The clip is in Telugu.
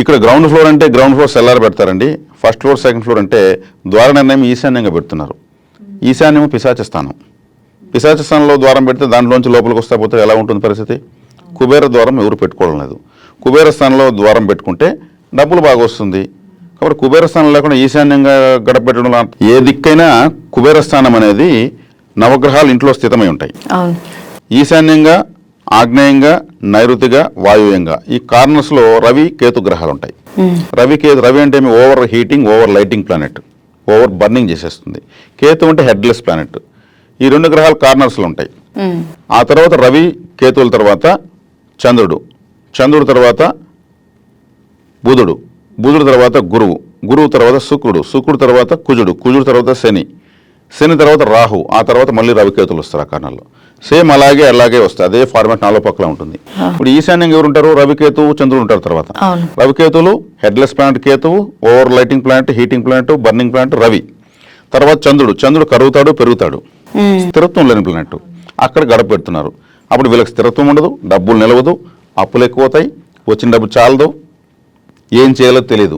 ఇక్కడ గ్రౌండ్ ఫ్లోర్ అంటే గ్రౌండ్ ఫ్లోర్ సెల్లార్ పెడతారండి. ఫస్ట్ ఫ్లోర్ సెకండ్ ఫ్లోర్ అంటే ద్వార నిర్ణయం ఈశాన్యంగా పెడుతున్నారు. ఈశాన్యం పిశాచస్థానం. పిశాచస్థానంలో ద్వారం పెడితే దాంట్లోంచి లోపలికి వస్తా పోతే ఎలా ఉంటుంది పరిస్థితి? కుబేర ద్వారం ఎవరు పెట్టుకోవడం లేదు. కుబేర స్థానంలో ద్వారం పెట్టుకుంటే డబ్బులు బాగా వస్తుంది. కాబట్టి కుబేర స్థానం లేకుండా ఈశాన్యంగా గడప పెట్టడం, ఏ దిక్కైనా కుబేర స్థానం అనేది నవగ్రహాలు ఇంట్లో స్థితమై ఉంటాయి. ఈశాన్యంగా, ఆగ్నేయంగా, నైరుతిగా, వాయువ్యంగా ఈ కార్నర్స్లో రవి కేతు గ్రహాలు ఉంటాయి. రవి అంటే over heating, over lighting planet, over burning చేసేస్తుంది. కేతు అంటే హెడ్లెస్ ప్లానెట్. ఈ రెండు గ్రహాలు కార్నర్స్లో ఉంటాయి. ఆ తర్వాత రవి కేతువుల తర్వాత చంద్రుడు తర్వాత బుధుడు తర్వాత గురువు తర్వాత శుక్రుడు తర్వాత కుజుడు తర్వాత శని తర్వాత రాహు, ఆ తర్వాత మళ్ళీ రవికేతులు వస్తారు ఆ కారణంలో. సేమ్ అలాగే వస్తాయి. అదే ఫార్మాట్ నాలుగు పక్కల ఉంటుంది. ఇప్పుడు ఈశాన్యంగా ఎవరు ఉంటారు? రవికేతువు, చంద్రుడు ఉంటారు. తర్వాత రవికేతువులు హెడ్లెస్ ప్లానెట్ కేతువు, over lighting planet, heating planet, burning planet Ravi. తర్వాత చంద్రుడు కరుగుతాడు, పెరుగుతాడు, స్థిరత్వం లేని ప్లానెట్. అక్కడ గడప పెడుతున్నారు. అప్పుడు వీళ్ళకి స్థిరత్వం ఉండదు, డబ్బులు నిలవదు, అప్పులు ఎక్కువ అవుతాయి, వచ్చిన డబ్బు చాలదు, ఏం చేయాలో తెలియదు.